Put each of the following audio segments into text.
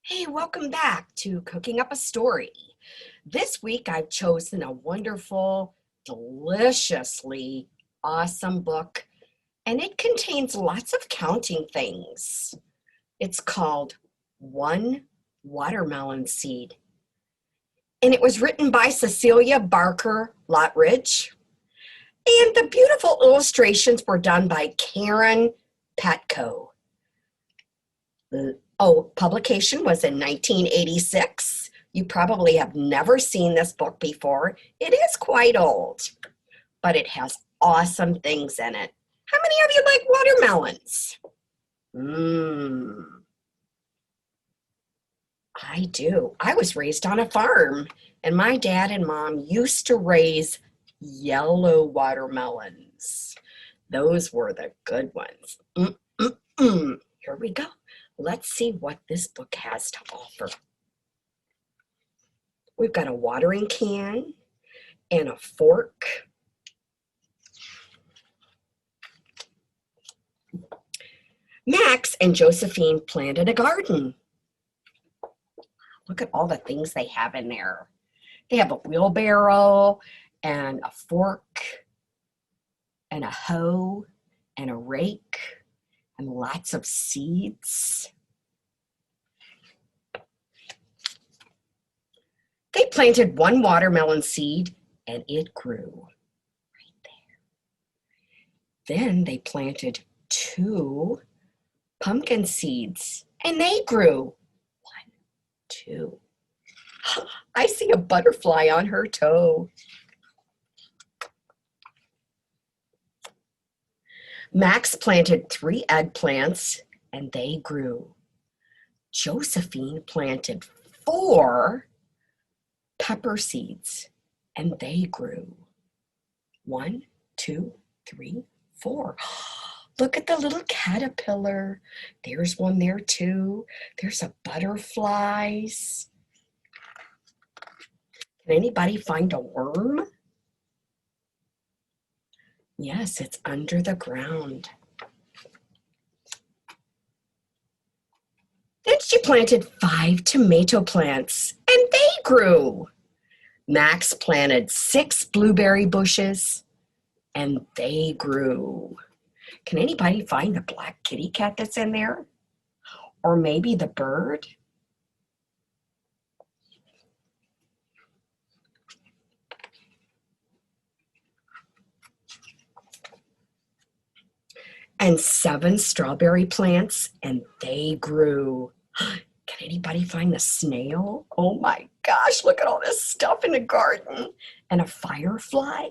Hey, welcome back to Cooking Up a Story. This week I've chosen a wonderful, deliciously awesome book, and it contains lots of counting things. It's called One Watermelon Seed, and it was written by Cecilia Barker Lottridge, and the beautiful illustrations were done by Karen Petco. Publication was in 1986. You probably have never seen this book before. It is quite old, but it has awesome things in it. How many of you like watermelons? I do. I was raised on a farm, and my dad and mom used to raise yellow watermelons. Those were the good ones. Here we go. Let's see what this book has to offer. We've got a watering can and a fork. Max and Josephine planted a garden. Look at all the things they have in there. They have a wheelbarrow and a fork and a hoe and a rake and lots of seeds. They planted one watermelon seed and it grew right there. Then they planted two pumpkin seeds and they grew. 1, 2. I see a butterfly on her toe. Max planted 3 eggplants and they grew. Josephine planted 4 pepper seeds and they grew. 1, 2, 3, 4. Look at the little caterpillar. There's one there too. There's a butterflies. Can anybody find a worm? Yes, it's under the ground. Then she planted 5 tomato plants and they grew. Max planted 6 blueberry bushes and they grew. Can anybody find the black kitty cat that's in there? Or maybe the bird? And 7 strawberry plants and they grew. Can anybody find the snail? Oh my gosh, look at all this stuff in the garden. And a firefly.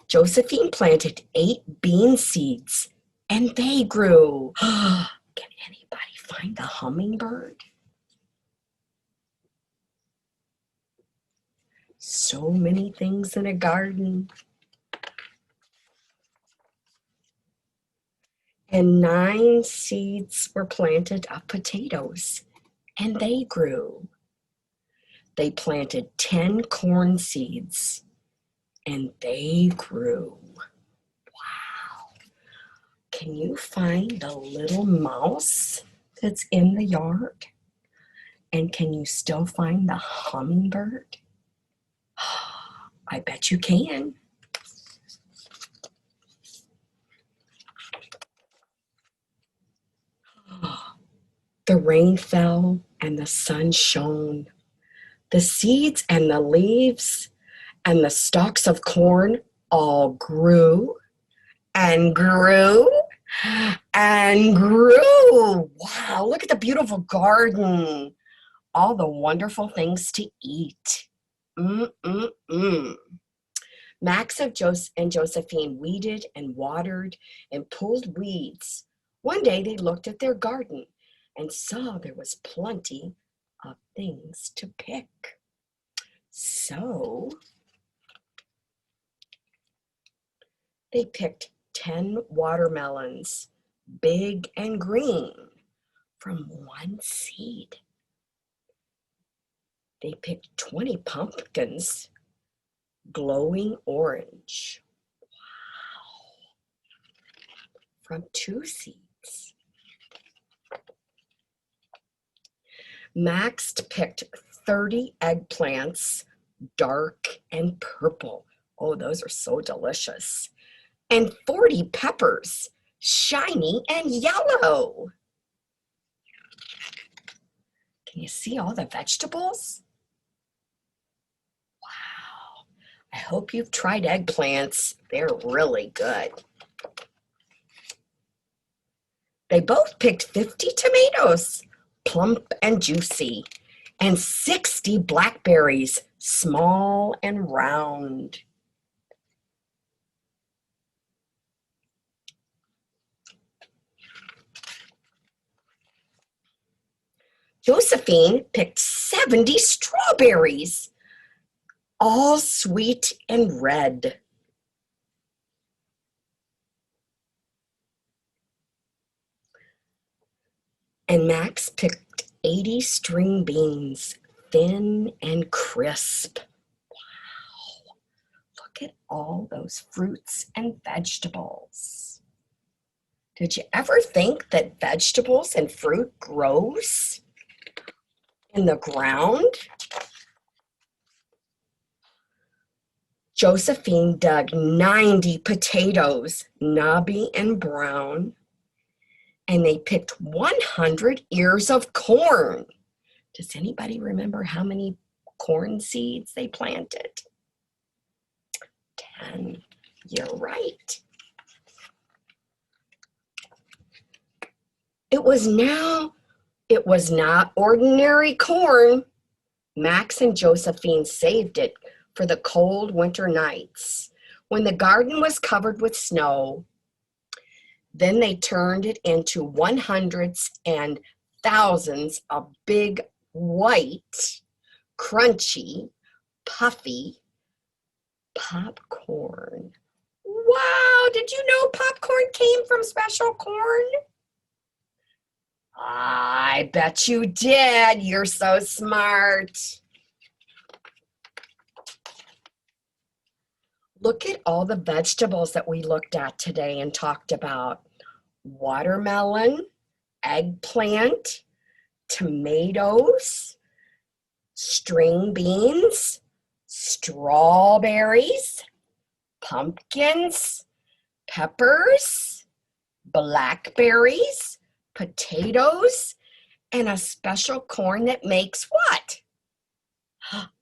Josephine planted 8 bean seeds and they grew. Can anybody find the hummingbird? So many things in a garden. And 9 seeds were planted of potatoes and they grew. They planted 10 corn seeds and they grew. Wow. Can you find the little mouse that's in the yard? And can you still find the hummingbird? I bet you can. The rain fell and the sun shone. The seeds and the leaves and the stalks of corn all grew and grew and grew. Wow, look at the beautiful garden. All the wonderful things to eat. Max and Josephine weeded and watered and pulled weeds. One day they looked at their garden and saw there was plenty of things to pick. So they picked 10 watermelons, big and green, from 1 seed. They picked 20 pumpkins, glowing orange. Wow. From 2 seeds. Max picked 30 eggplants, dark and purple. Oh, those are so delicious. And 40 peppers, shiny and yellow. Can you see all the vegetables? Wow. I hope you've tried eggplants. They're really good. They both picked 50 tomatoes, plump and juicy, and 60 blackberries, small and round. Josephine picked 70 strawberries, all sweet and red. And Max picked 80 string beans, thin and crisp. Wow, look at all those fruits and vegetables. Did you ever think that vegetables and fruit grows in the ground? Josephine dug 90 potatoes, knobby and brown, and they picked 100 ears of corn. Does anybody remember how many corn seeds they planted? 10. You're right. It was not ordinary corn. Max and Josephine saved it for the cold winter nights when the garden was covered with snow. Then they turned it into hundreds and thousands of big, white, crunchy, puffy popcorn. Wow, did you know popcorn came from special corn? I bet you did. You're so smart. Look at all the vegetables that we looked at today and talked about. Watermelon, eggplant, tomatoes, string beans, strawberries, pumpkins, peppers, blackberries, potatoes, and a special corn that makes what?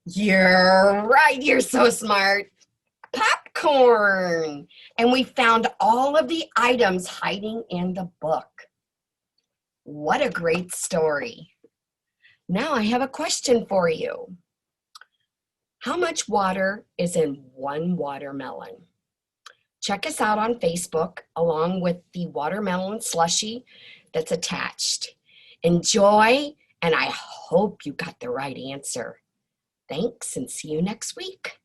You're right, you're so smart. Popcorn. And we found all of the items hiding in the book. What a great story. Now I have a question for you. How much water is in one watermelon? Check us out on Facebook along with the watermelon slushy that's attached. Enjoy, and I hope you got the right answer. Thanks, and see you next week.